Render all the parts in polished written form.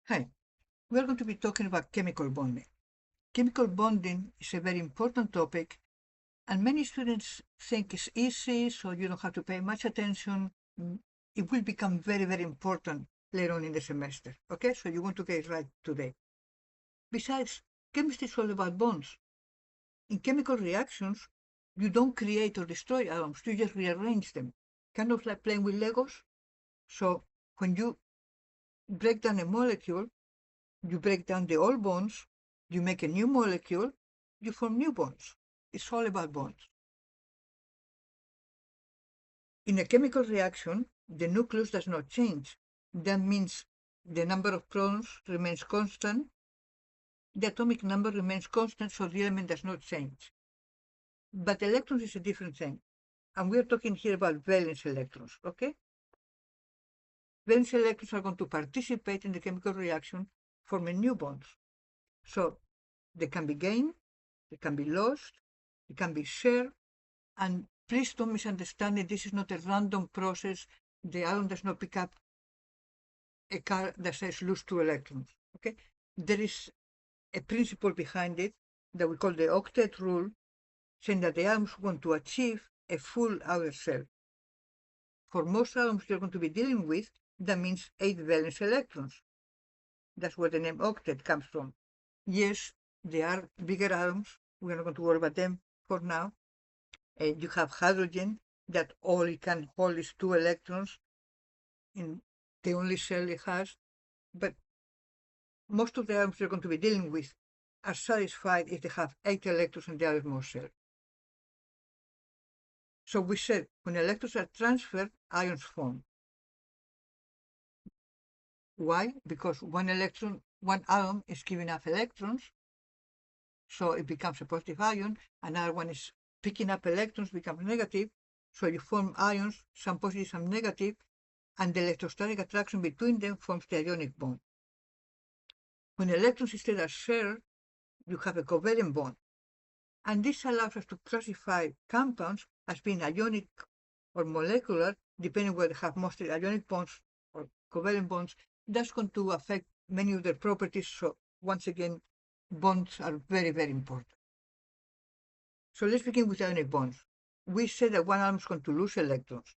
Hi, we are going to be talking about chemical bonding. Chemical bonding is a very important topic, and many students think it's easy, so you don't have to pay much attention. It will become very, very important later on in the semester. Okay, so you want to get it right today. Besides, chemistry is all about bonds. In chemical reactions, you don't create or destroy atoms, you just rearrange them, kind of like playing with Legos. So when you break down a molecule, you break down the old bonds, you make a new molecule, you form new bonds. It's all about bonds. In a chemical reaction, the nucleus does not change. That means the number of protons remains constant, the atomic number remains constant, so the element does not change. But electrons is a different thing. And we're talking here about valence electrons, okay? Valence electrons are going to participate in the chemical reaction, forming new bonds. So they can be gained, they can be lost, they can be shared, and please don't misunderstand it. This is not a random process. The atom does not pick up a card that says lose 2 electrons, okay? There is a principle behind it that we call the octet rule, saying that the atoms want to achieve a full outer shell. For most atoms you're going to be dealing with, that means 8 valence electrons. That's where the name octet comes from. Yes, there are bigger atoms. We're not going to worry about them for now. You have hydrogen that all it can hold is 2 electrons in the only shell it has. But most of the atoms you're going to be dealing with are satisfied if they have 8 electrons in the outermost shell. So we said when electrons are transferred, ions form. Why? Because one atom is giving up electrons, so it becomes a positive ion. Another one is picking up electrons, becomes negative, so you form ions, some positive, some negative, and the electrostatic attraction between them forms the ionic bond. When electrons instead are shared, you have a covalent bond. And this allows us to classify compounds as being ionic or molecular, depending whether they have mostly ionic bonds or covalent bonds. That's going to affect many of their properties. So once again, bonds are very, very important. So let's begin with ionic bonds. We said that one atom is going to lose electrons.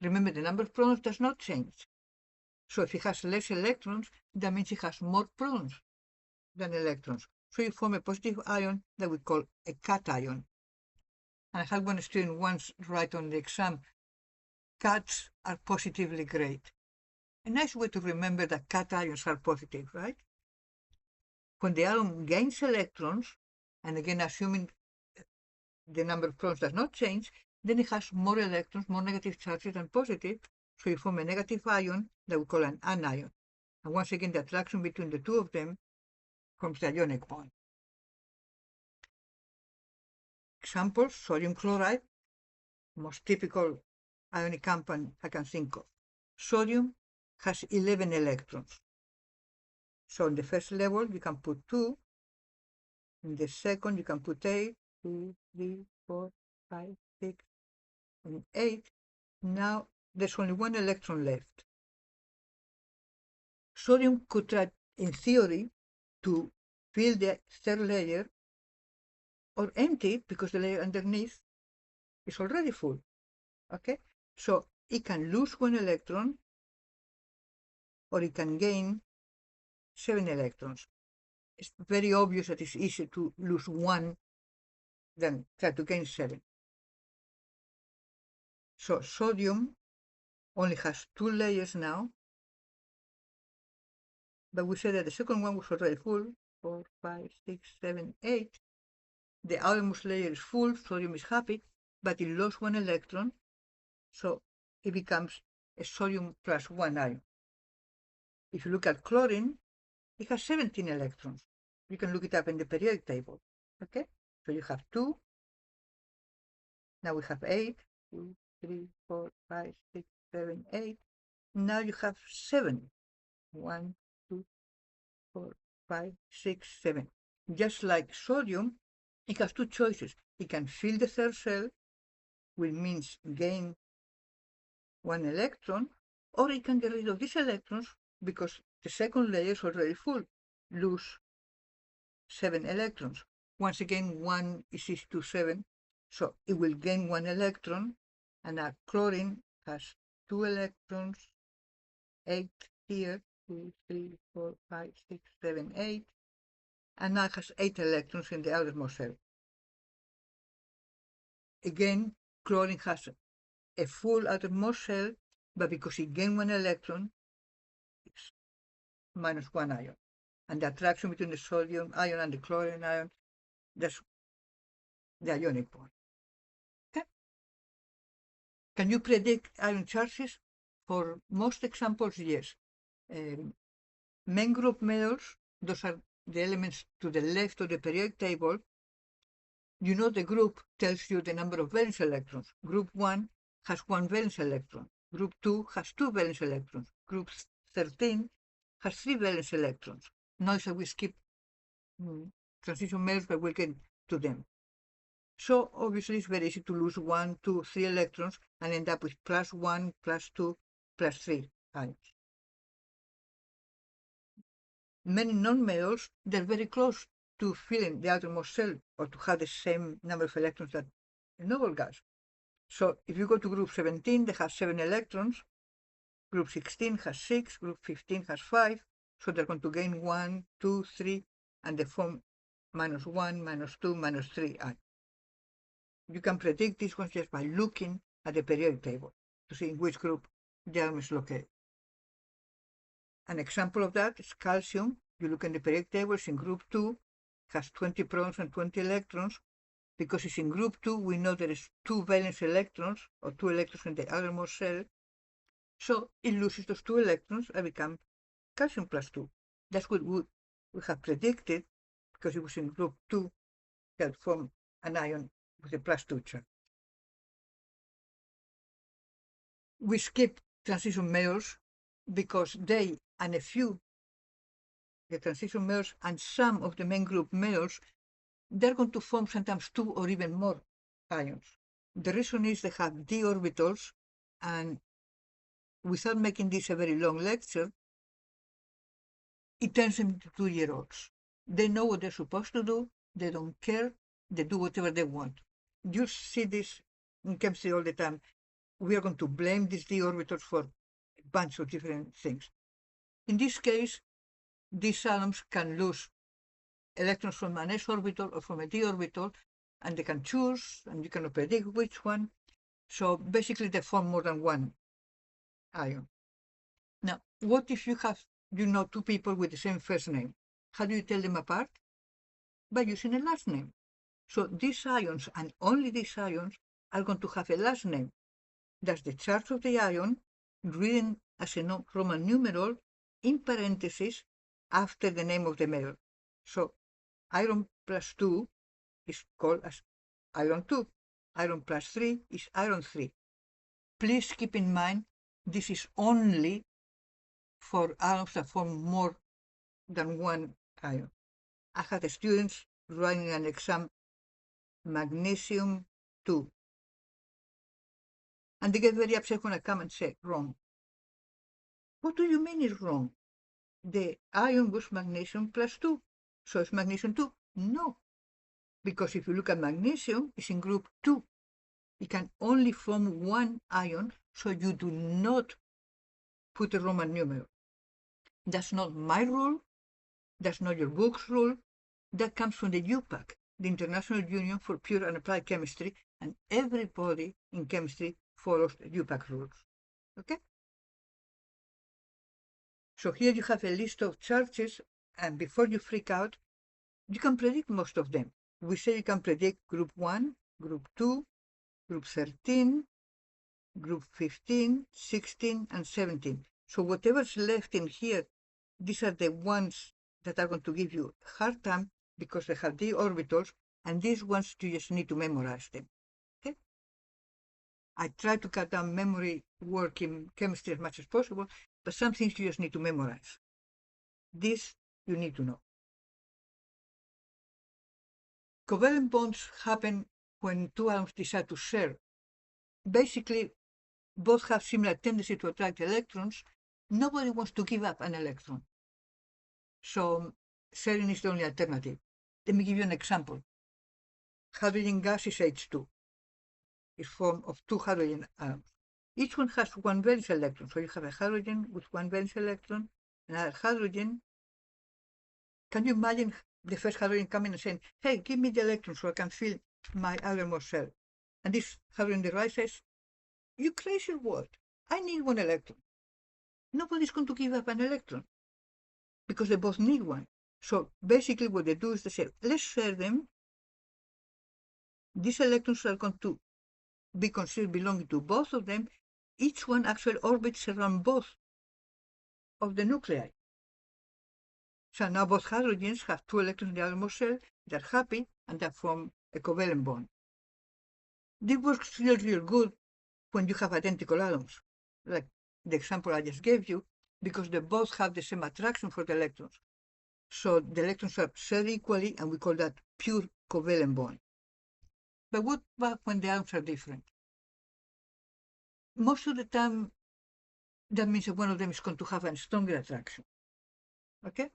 Remember, the number of protons does not change. So if it has less electrons, that means it has more protons than electrons. So you form a positive ion that we call a cation. And I had one student once write on the exam, cats are positively great. A nice way to remember that cations are positive, right? When the atom gains electrons, and again assuming the number of protons does not change, then it has more electrons, more negative charges than positive, so you form a negative ion that we call an anion. And once again, the attraction between the two of them forms the ionic bond. Examples, sodium chloride, most typical ionic compound I can think of. Sodium has 11 electrons. So in the first level, you can put 2. In the second, you can put 8, 2, 3, 4, 5, 6, and 8. Now there's only 1 electron left. Sodium could try, in theory, to fill the third layer or empty it because the layer underneath is already full. Okay? So it can lose 1 electron or it can gain 7 electrons. It's very obvious that it's easier to lose 1 than try to gain 7. So sodium only has 2 layers now, but we said that the second one was already full, 4, 5, 6, 7, 8. The outermost layer is full, sodium is happy, but it lost 1 electron, so it becomes a sodium plus 1 ion. If you look at chlorine, it has 17 electrons. You can look it up in the periodic table. Okay? So you have 2. Now we have 8. 2, 3, 4, 5, 6, 7, 8. Now you have 7. 1, 2, 4, 5, 6, 7. Just like sodium, it has 2 choices. It can fill the third shell, which means gain 1 electron, or it can get rid of these electrons, because the second layer is already full, lose 7 electrons. Once again, 1 is equal to 7, so it will gain 1 electron, and our chlorine has 2 electrons, 8 here, 2, 3, 4, 5, 6, 7, 8, and now it has 8 electrons in the outermost shell. Again, chlorine has a full outermost shell, but because it gained 1 electron, it's minus 1 ion. And the attraction between the sodium ion and the chlorine ion, that's the ionic bond. Okay? Can you predict ion charges? For most examples, yes. Main group metals, those are the elements to the left of the periodic table. You know the group tells you the number of valence electrons. Group 1 has 1 valence electron. Group 2 has 2 valence electrons. Group 13 has 3 valence electrons. Notice that we skip transition metals, but we'll get to them. So obviously it's very easy to lose 1, 2, 3 electrons and end up with plus 1, plus 2, plus 3 ions. Many non-metals, they're very close to filling the outermost shell or to have the same number of electrons that a noble gas. So if you go to group 17, they have 7 electrons. Group 16 has 6, group 15 has 5. So they're going to gain 1, 2, 3, and they form minus 1, minus 2, minus 3 ions. You can predict these ones just by looking at the periodic table to see in which group the atom is located. An example of that is calcium. You look in the periodic table, it's in group 2, has 20 protons and 20 electrons. Because it's in group 2, we know there is 2 valence electrons, or 2 electrons in the outermost shell. So it loses those 2 electrons and becomes calcium plus 2. That's what we have predicted, because it was in group 2 that formed an ion with a plus 2 charge. We skip transition metals because they and a few, the transition metals and some of the main group metals, they're going to form sometimes 2 or even more ions. The reason is they have d orbitals, and without making this a very long lecture, it turns them into 2-year-olds. They know what they're supposed to do, they don't care, they do whatever they want. You see this in chemistry all the time. We are going to blame these d orbitals for a bunch of different things. In this case, these atoms can lose electrons from an s orbital or from a d orbital, and they can choose, and you cannot predict which one. So basically, they form more than one ion. Now, what if you have, 2 people with the same first name? How do you tell them apart? By using a last name. So these ions, and only these ions, are going to have a last name. That's the charge of the ion, written as a Roman numeral in parentheses after the name of the metal. So iron plus 2 is called as iron 2. Iron plus 3 is iron 3. Please keep in mind, this is only for atoms that form more than one ion. I had the students writing an exam, magnesium 2. And they get very upset when I come and say, wrong. What do you mean it's wrong? The ion was magnesium plus 2. So it's magnesium 2? No. Because if you look at magnesium, it's in group 2. It can only form one ion, so you do not put a Roman numeral. That's not my rule. That's not your book's rule. That comes from the UPAC, the International Union for Pure and Applied Chemistry, and everybody in chemistry follows the UPAC rules. Okay? So here you have a list of charges, and before you freak out, you can predict most of them. We say you can predict group 1, group 2, group 13, group 15, 16, and 17. So whatever's left in here, these are the ones that are going to give you a hard time because they have d orbitals, and these ones you just need to memorize them. Okay? I try to cut down memory work in chemistry as much as possible, but some things you just need to memorize. This you need to know. Covalent bonds happen when 2 atoms decide to share. Basically, both have similar tendency to attract electrons, Nobody wants to give up an electron. So sharing is the only alternative. Let me give you an example. Hydrogen gas is H2. It's formed of two hydrogen atoms. Each one has one valence electron. So you have a hydrogen with one valence electron, another hydrogen. Can you imagine the first hydrogen coming and saying, hey, give me the electron so I can fill my outermost shell? And this hydrogen derives says, you crazy what? I need one electron. Nobody's going to give up an electron because they both need one. So basically what they do is they say, let's share them. These electrons are going to be considered belonging to both of them. Each one actually orbits around both of the nuclei. So now both hydrogens have two electrons in the outermost shell. They're happy and they form a covalent bond. This works real good when you have identical atoms, like the example I just gave you, because they both have the same attraction for the electrons. So the electrons are shared equally, and we call that pure covalent bond. But what about when the atoms are different? Most of the time, that means that one of them is going to have a stronger attraction. Okay?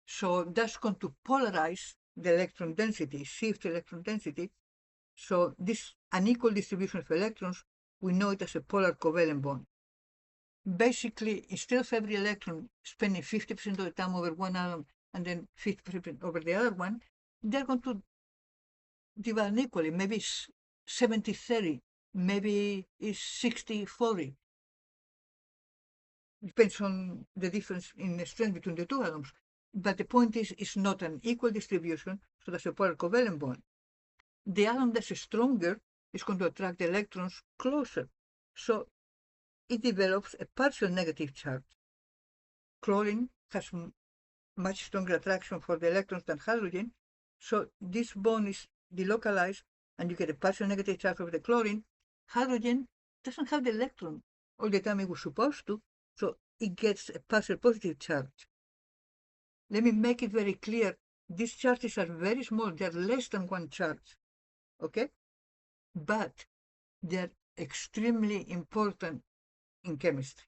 So that's going to polarize the electron density, shift electron density. So this unequal distribution of electrons, we know it as a polar covalent bond. Basically, instead of every electron spending 50% of the time over one atom and then 50% over the other one, they're going to divide unequally. Maybe it's 70-30, maybe it's 60-40. Depends on the difference in the strength between the two atoms. But the point is, it's not an equal distribution, so that's a polar covalent bond. The atom that's stronger is going to attract the electrons closer. So it develops a partial negative charge. Chlorine has much stronger attraction for the electrons than hydrogen, so this bond is delocalized and you get a partial negative charge of the chlorine. Hydrogen doesn't have the electron all the time it was supposed to, so it gets a partial positive charge. Let me make it very clear, these charges are very small, they're less than one charge, okay? But they're extremely important in chemistry.